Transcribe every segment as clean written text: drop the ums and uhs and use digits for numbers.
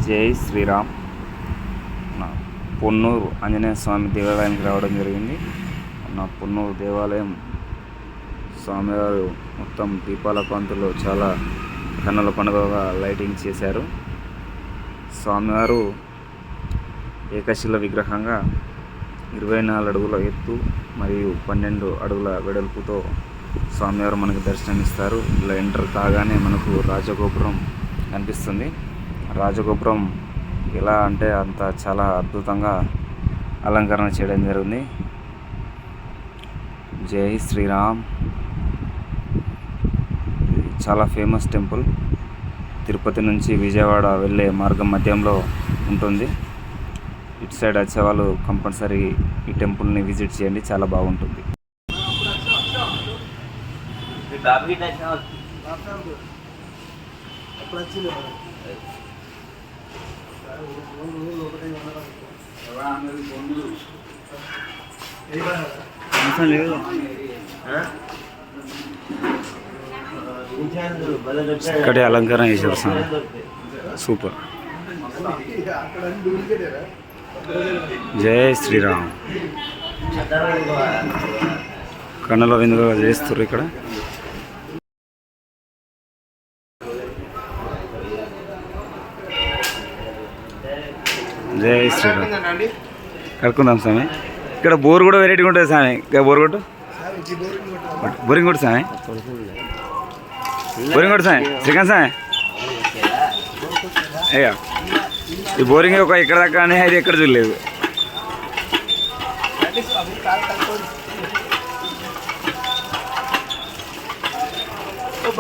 జై శ్రీరామ్. పొన్నూరు ఆంజనేయ స్వామి దేవాలయానికి రావడం జరిగింది. పొన్నూరు దేవాలయం స్వామివారు మొత్తం దీపాల కాంతులు చాలా కన్నుల పండుగగా లైటింగ్ చేశారు. స్వామివారు ఏకశిల విగ్రహంగా 24 అడుగుల ఎత్తు మరియు 12 అడుగుల వెడల్పుతో స్వామివారు మనకు దర్శనమిస్తారు. ఇలా ఎంటర్ కాగానే మనకు రాజగోపురం కనిపిస్తుంది. రాజగోపురం ఎలా అంటే అంత చాలా అద్భుతంగా అలంకరణ చేయడం జరిగింది. జై శ్రీరామ్. చాలా ఫేమస్ టెంపుల్. తిరుపతి నుంచి విజయవాడ వెళ్ళే మార్గం మధ్యంలో ఉంటుంది. ఇటు సైడ్ వచ్చేవాళ్ళు కంపల్సరీ ఈ టెంపుల్ని విజిట్ చేయండి, చాలా బాగుంటుంది. ఇక్కడే అలంకరణ చేశారు స్వామి, సూపర్. జై శ్రీరామ్. కన్నుల విందుగా చేస్తారు ఇక్కడ. జై శ్రీరామ్. కడుక్కుందాం స్వామి. ఇక్కడ బోర్ కూడా వెరైటీగా ఉంటుంది స్వామి. ఇంకా బోర్ కొట్టు, బోరింగ్ కొట్టు స్వామి, బోరింగ్ కొట్టు స్వామి, శ్రీకాంత్ స్వామి. అయ్యా ఈ బోరింగ్ ఒక ఎక్కడ దాకా అని అది ఎక్కడ చూడలేదు.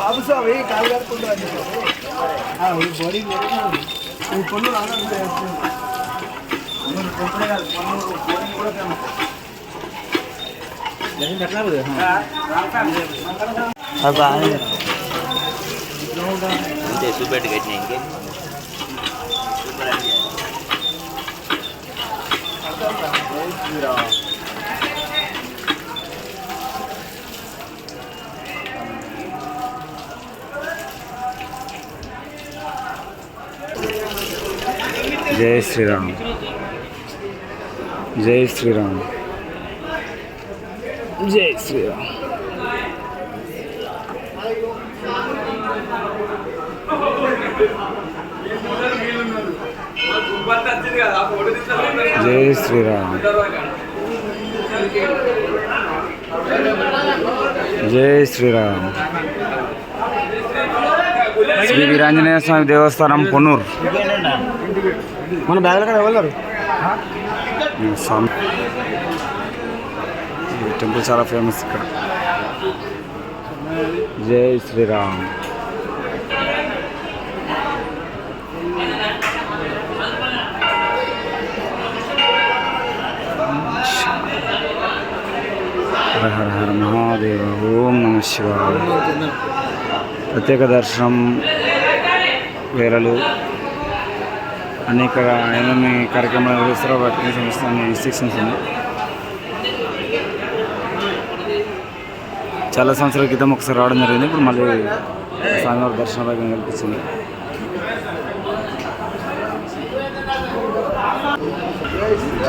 బాబు స్వామి కాలు కడుకుంటారు. చూపెట్టి కట్టినా ఇంకే జై శ్రీరామ్. జై శ్రీరామ్. జై శ్రీరామ్. జై శ్రీరామ్. జై శ్రీరామ్. శ్రీ వీరాంజనేయ స్వామి దేవస్థానం పొన్నూరు. మన బ్యాగ్లో కూడా ఎవరు స్వామి టెంపుల్ చాలా ఫేమస్ ఇక్కడ. జై శ్రీరామ్. హర హర హర మహాదేవ. ఓం నమ శివాయ. ప్రత్యేక దర్శనం వేళలు అనేక ఏమేమి కార్యక్రమాలు నిర్వహిస్తారో వాటికి సంబంధించిన ఇన్స్ట్రక్షన్స్ ఉన్నాయి. చాలా సంవత్సరాల క్రితం ఒకసారి రావడం జరిగింది. ఇప్పుడు మళ్ళీ స్వామివారి దర్శన భాగ్యం కల్పిస్తుంది.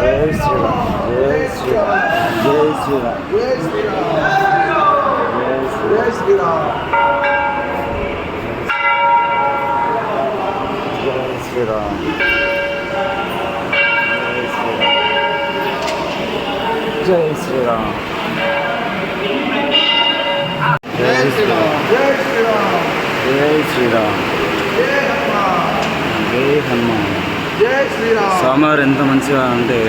జై శ్రీరామ్. జై శ్రీరామ్. జై శ్రీరామ్. జై శ్రీరామ్. జై శ్రీరామ్. జై శ్రీరామ్. జై శ్రీరామ్. జై శ్రీరామ్. జై శ్రీరామ్. జై శ్రీరామ్. జై హనుమాన్. జై శ్రీరామ్. స్వామివారు ఎంత మంచిగా అంటే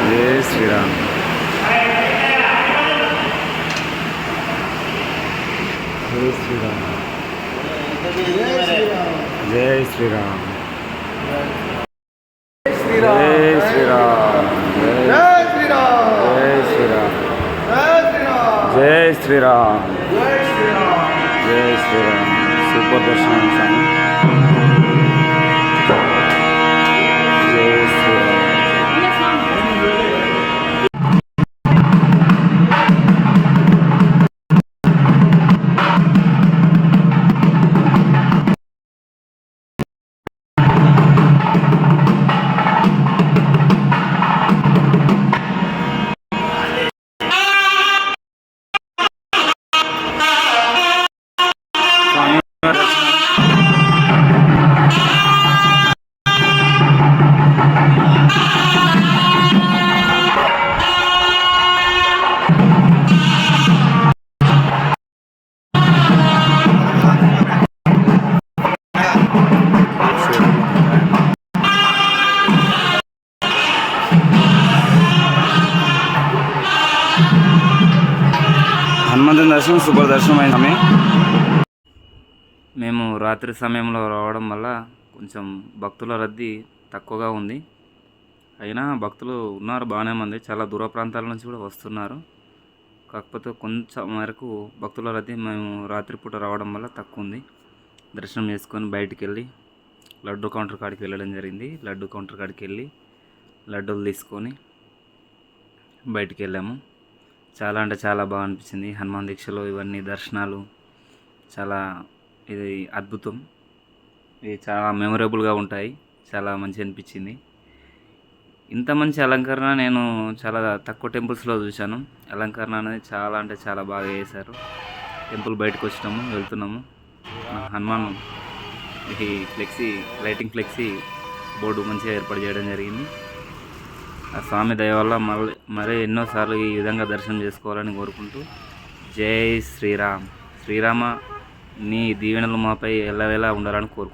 జై శ్రీరామ్. జై శ్రీరామ్. జై శ్రీరామ్. జై శ్రీరామ్. జై శ్రీరామ్. జై శ్రీరామ్. జై శ్రీరామ్. జై శ్రీరామ్. సూపర్ దర్శనం స్వామి. జై శ్రీరామ్. దర్శనం సూపర్ దర్శనం అయింది. మేము రాత్రి సమయంలో రావడం వల్ల కొంచెం భక్తుల రద్దీ తక్కువగా ఉంది. అయినా భక్తులు ఉన్నారు బాగానే మంది, చాలా దూర ప్రాంతాల నుంచి కూడా వస్తున్నారు. కాకపోతే కొంచెం మేరకు భక్తుల రద్దీ మేము రాత్రిపూట రావడం వల్ల తక్కువ ఉంది. దర్శనం చేసుకొని బయటికి వెళ్ళి లడ్డు కౌంటర్ కాడికి వెళ్ళడం జరిగింది. లడ్డు కౌంటర్ కాడికి వెళ్ళి లడ్డూలు తీసుకొని బయటికి వెళ్ళాము. చాలా అంటే చాలా బాగా అనిపించింది. హనుమాన్ దీక్షలో ఇవన్నీ దర్శనాలు చాలా ఇది అద్భుతం. ఇవి చాలా మెమొరబుల్గా ఉంటాయి. చాలా మంచి అనిపించింది. ఇంత మంచి అలంకరణ నేను చాలా తక్కువ టెంపుల్స్లో చూశాను. అలంకరణ అనేది చాలా అంటే చాలా బాగా చేశారు. టెంపుల్ బయటకు వచ్చినాము, వెళ్తున్నాము. హనుమాన్ ఈ ఫ్లెక్సీ లైటింగ్ ఫ్లెక్సీ బోర్డు మంచిగా ఏర్పాటు చేయడం జరిగింది. ఆ స్వామి దయ వల్ల మరీ ఎన్నోసార్లు ఈ విధంగా దర్శనం చేసుకోవాలని కోరుకుంటూ జై శ్రీరామ్. శ్రీరామ నీ దీవెనలు మాపై ఎల్లవేళలా ఉండాలని కోరుకుంటున్నాను.